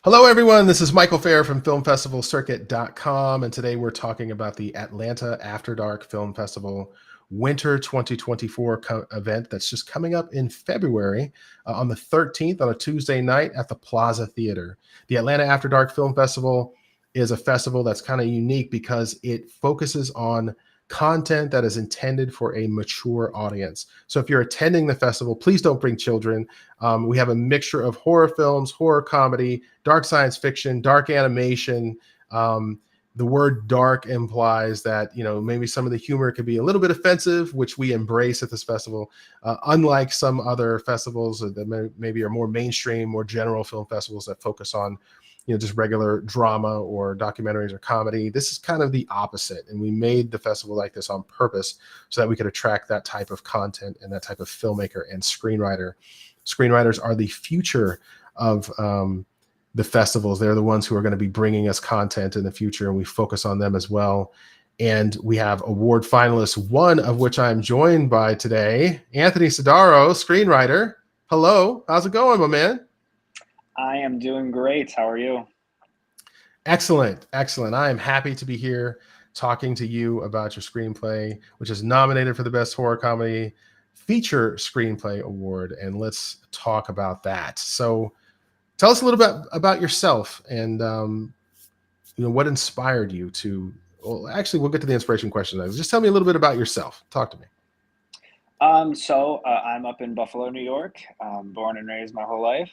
Hello, everyone. This is Michael Fair from FilmFestivalCircuit.com, and today we're talking about the Atlanta After Dark Film Festival Winter 2024 event that's just coming up in February on the 13th on a Tuesday night at the Plaza Theater. The Atlanta After Dark Film Festival is a festival that's kind of unique because it focuses on content that is intended for a mature audience. So if you're attending the festival, please don't bring children. We have a mixture of horror films, horror comedy, dark science fiction, dark animation. The word dark implies that, maybe some of the humor could be a little bit offensive, which we embrace at this festival. Unlike some other festivals that maybe are more mainstream, more general film festivals that focus on, just regular drama or documentaries or comedy. This is kind of the opposite. And we made the festival like this on purpose so that we could attract that type of content and that type of filmmaker and screenwriter. Screenwriters are the future of the festivals. They're the ones who are going to be bringing us content in the future, and we focus on them as well. And we have award finalists, one of which I'm joined by today, Anthony Sodaro, screenwriter. Hello, how's it going, my man? I am doing great. How are you? Excellent. Excellent. I am happy to be here talking to you about your screenplay, which is nominated for the Best Horror Comedy Feature Screenplay Award. And let's talk about that. So tell us a little bit about yourself and, what inspired you to, well, actually, we'll get to the inspiration question. Just tell me a little bit about yourself. Talk to me. I'm up in Buffalo, New York. Born and raised my whole life.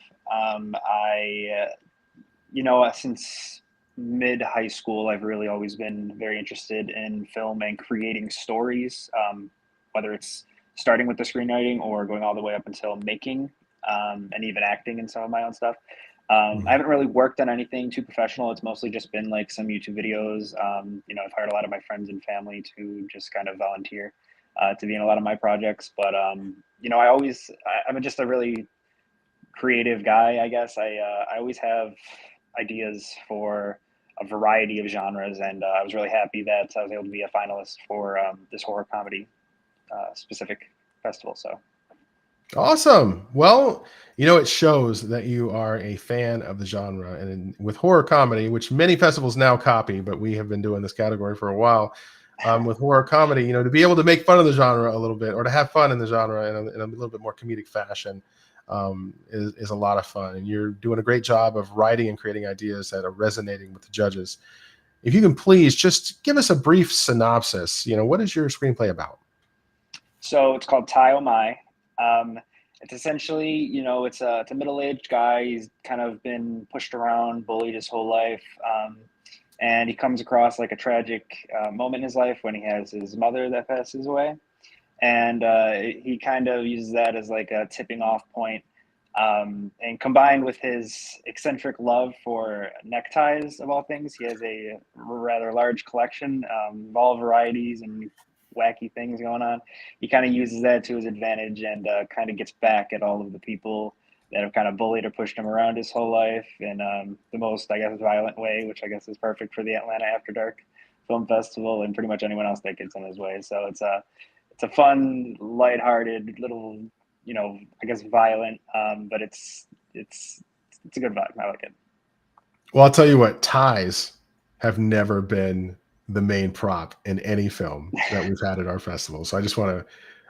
Since mid high school, I've really always been very interested in film and creating stories, whether it's starting with the screenwriting or going all the way up until making, and even acting in some of my own stuff. I Mhm. haven't really worked on anything too professional. It's mostly just been like some YouTube videos. I've hired a lot of my friends and family to just kind of volunteer to be in a lot of my projects. But I'm just a really creative guy, I guess. I always have ideas for a variety of genres, and I was really happy that I was able to be a finalist for this horror comedy specific festival. So Awesome. Well, it shows that you are a fan of the genre. And with horror comedy, which many festivals now copy, but we have been doing this category for a while, with horror comedy, to be able to make fun of the genre a little bit or to have fun in the genre in a little bit more comedic fashion is a lot of fun. And you're doing a great job of writing and creating ideas that are resonating with the judges. If you can please just give us a brief synopsis, what is your screenplay about? So it's called Tai O Mai. It's essentially, it's a middle-aged guy. He's kind of been pushed around, bullied his whole life, and he comes across like a tragic moment in his life when he has his mother that passes away, and he kind of uses that as like a tipping off point. And combined with his eccentric love for neckties, of all things, he has a rather large collection of all varieties and wacky things going on. He kind of uses that to his advantage and kind of gets back at all of the people that have kind of bullied or pushed him around his whole life in the most, I guess, violent way, which I guess is perfect for the Atlanta After Dark Film Festival and pretty much anyone else that gets in his way. So it's a fun, lighthearted little, I guess violent, but it's a good vibe. I like it. Well, I'll tell you what, ties have never been the main prop in any film that we've had at our festival. So I just want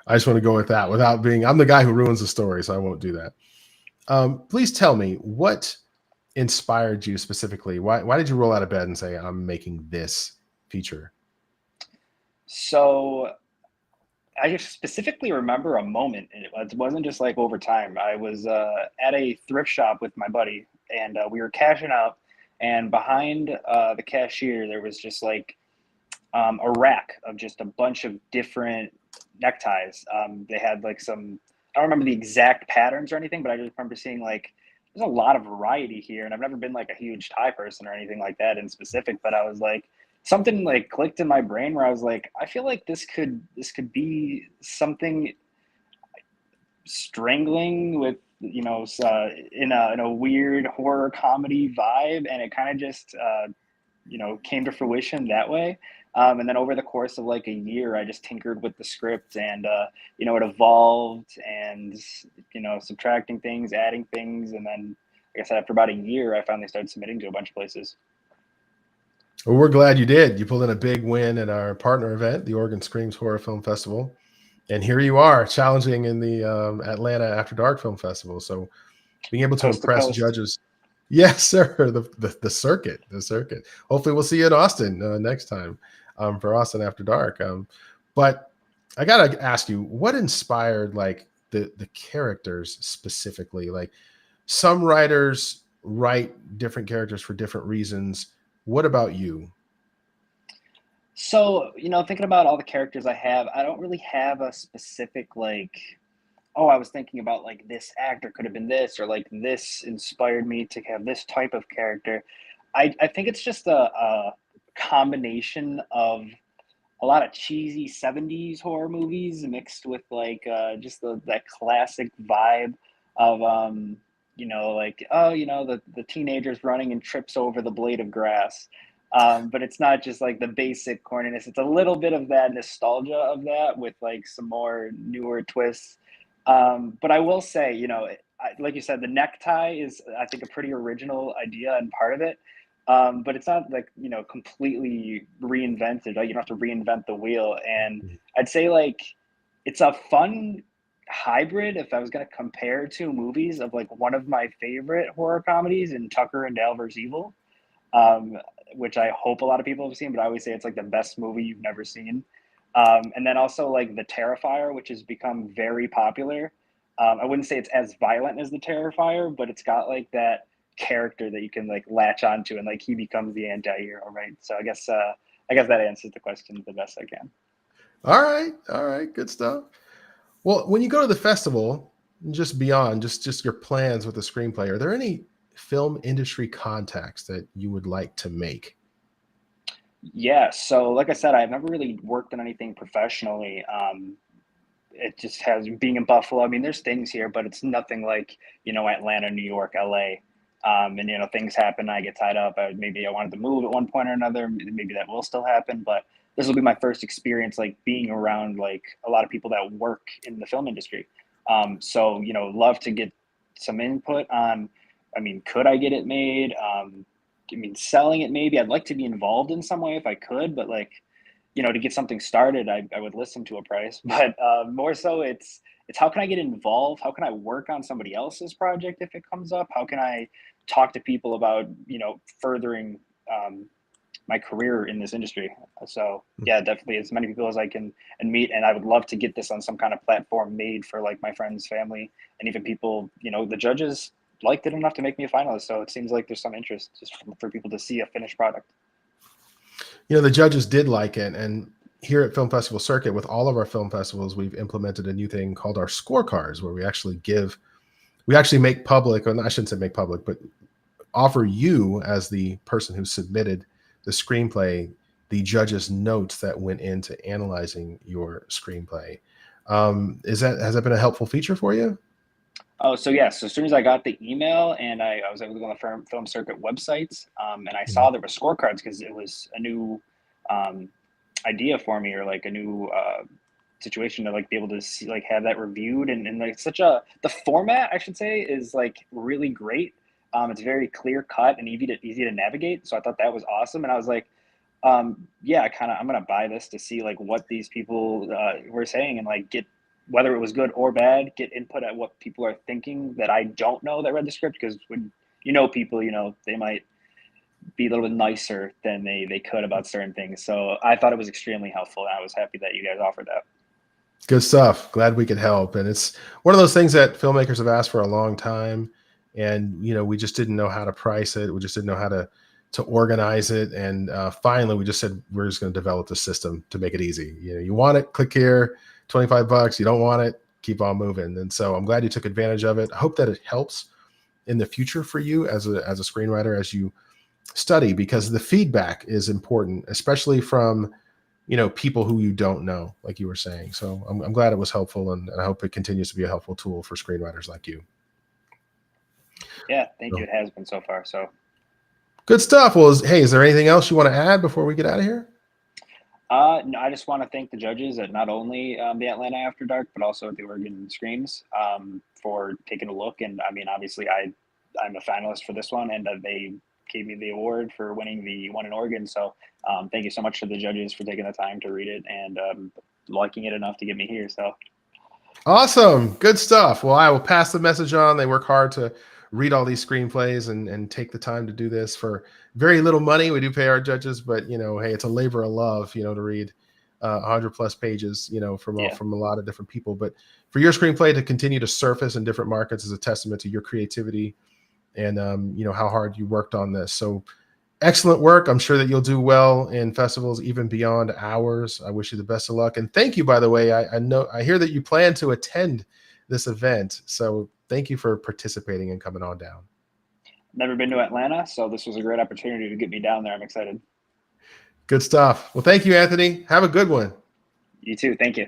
to go with that without being, I'm the guy who ruins the story, so I won't do that. Please tell me what inspired you specifically. Why did you roll out of bed and say, I'm making this feature? So I just specifically remember a moment, and it wasn't just like over time. I was at a thrift shop with my buddy, and we were cashing out. And behind the cashier, there was just like a rack of just a bunch of different neckties. They had like some, I don't remember the exact patterns or anything, but I just remember seeing like there's a lot of variety here. And I've never been like a huge tie person or anything like that in specific, but I was like, something like clicked in my brain where I was like, I feel like this could be something strangling with in a weird horror comedy vibe, and it kind of just came to fruition that way. And then over the course of like a year, I just tinkered with the script, and it evolved, and subtracting things, adding things, and then I like I said, after about a year, I finally started submitting to a bunch of places. Well, we're glad you did. You pulled in a big win at our partner event, the Oregon Screams Horror Film Festival, and here you are challenging in the Atlanta After Dark Film Festival. So being able to Coast to impress coast. judges, yes, sir. The circuit, the circuit. Hopefully, we'll see you in Austin next time for Austin After Dark. But I gotta ask you, what inspired like the characters specifically? Like some writers write different characters for different reasons. What about you? So, thinking about all the characters I have, I don't really have a specific like, oh, I was thinking about like this actor could have been this, or like this inspired me to have this type of character. I think it's just a combination of a lot of cheesy 70s horror movies mixed with like just that classic vibe of like, oh, the teenager's running and trips over the blade of grass. But it's not just like the basic corniness. It's a little bit of that nostalgia of that with like some more newer twists. But I will say, like you said, the necktie is, I think, a pretty original idea and part of it. But it's not like, completely reinvented. Right? You don't have to reinvent the wheel. And I'd say like it's a fun hybrid. If I was going to compare two movies, of like one of my favorite horror comedies in Tucker and Dale vs. Evil, um, which I hope a lot of people have seen, but I always say it's like the best movie you've never seen. And then also like The Terrifier, which has become very popular. I wouldn't say it's as violent as The Terrifier, but it's got like that character that you can like latch onto, and like he becomes the anti-hero, right? So I guess that answers the question the best I can. All right, good stuff. Well, when you go to the festival, just beyond just your plans with the screenplay, are there any film industry contacts that you would like to make? Yeah, so like I said, I've never really worked on anything professionally. It just has, being in Buffalo. I mean, there's things here, but it's nothing like, Atlanta, New York, LA. And things happen. I get tied up. Maybe I wanted to move at one point or another. Maybe that will still happen, but this will be my first experience like being around like a lot of people that work in the film industry. So love to get some input on. I mean, could I get it made? I mean, selling it maybe. I'd like to be involved in some way if I could, but like, to get something started, I would listen to a price. But more so, it's how can I get involved? How can I work on somebody else's project if it comes up? How can I talk to people about furthering my career in this industry? So yeah, definitely as many people as I can and meet, and I would love to get this on some kind of platform made for like my friends, family, and even people. The judges liked it enough to make me a finalist, so it seems like there's some interest just for people to see a finished product. The judges did like it, and here at Film Festival Circuit, with all of our film festivals, we've implemented a new thing called our scorecards, where we actually make public, or I shouldn't say make public, but offer you as the person who submitted the screenplay the judges' notes that went into analyzing your screenplay. Has that been a helpful feature for you? Oh, so yes. So as soon as I got the email and I was able to go on the film circuit websites, and I saw Mhm. there were scorecards because it was a new um, idea for me, or like a new situation to like be able to see, like have that reviewed, and like the format I should say is like really great. It's very clear cut and easy to navigate. So I thought that was awesome, and I was like, yeah, I'm gonna buy this to see like what these people were saying, and like get whether it was good or bad, get input at what people are thinking that I don't know that read the script. Because when people, they might be a little bit nicer than they could about certain things. So I thought it was extremely helpful, and I was happy that you guys offered that. Good stuff. Glad we could help. And it's one of those things that filmmakers have asked for a long time. And we just didn't know how to price it. We just didn't know how to organize it. And finally, we just said we're just going to develop the system to make it easy. You want it, click here, $25. You don't want it, keep on moving. And so I'm glad you took advantage of it. I hope that it helps in the future for you as a screenwriter as you study, because the feedback is important, especially from people who you don't know, like you were saying. So I'm glad it was helpful, and I hope it continues to be a helpful tool for screenwriters like you. Yeah, thank you. So It has been so far. So good stuff. Well, hey, is there anything else you want to add before we get out of here? no, I just want to thank the judges at not only the Atlanta After Dark, but also at the Oregon Screams, for taking a look. And I mean, obviously, I I'm a finalist for this one, and they gave me the award for winning the one in Oregon. So thank you so much to the judges for taking the time to read it and liking it enough to get me here. So Awesome. Good stuff. Well, I will pass the message on. They work hard to read all these screenplays and take the time to do this for very little money. We do pay our judges, but hey, it's a labor of love, to read 100 plus pages, from a lot of different people. But for your screenplay to continue to surface in different markets is a testament to your creativity and how hard you worked on this. So excellent work. I'm sure that you'll do well in festivals even beyond ours. I wish you the best of luck. And thank you, by the way. I hear that you plan to attend this event. So thank you for participating and coming on down. never been to Atlanta, so this was a great opportunity to get me down there. I'm excited. Good stuff. Well, thank you, Anthony. Have a good one. You too. Thank you.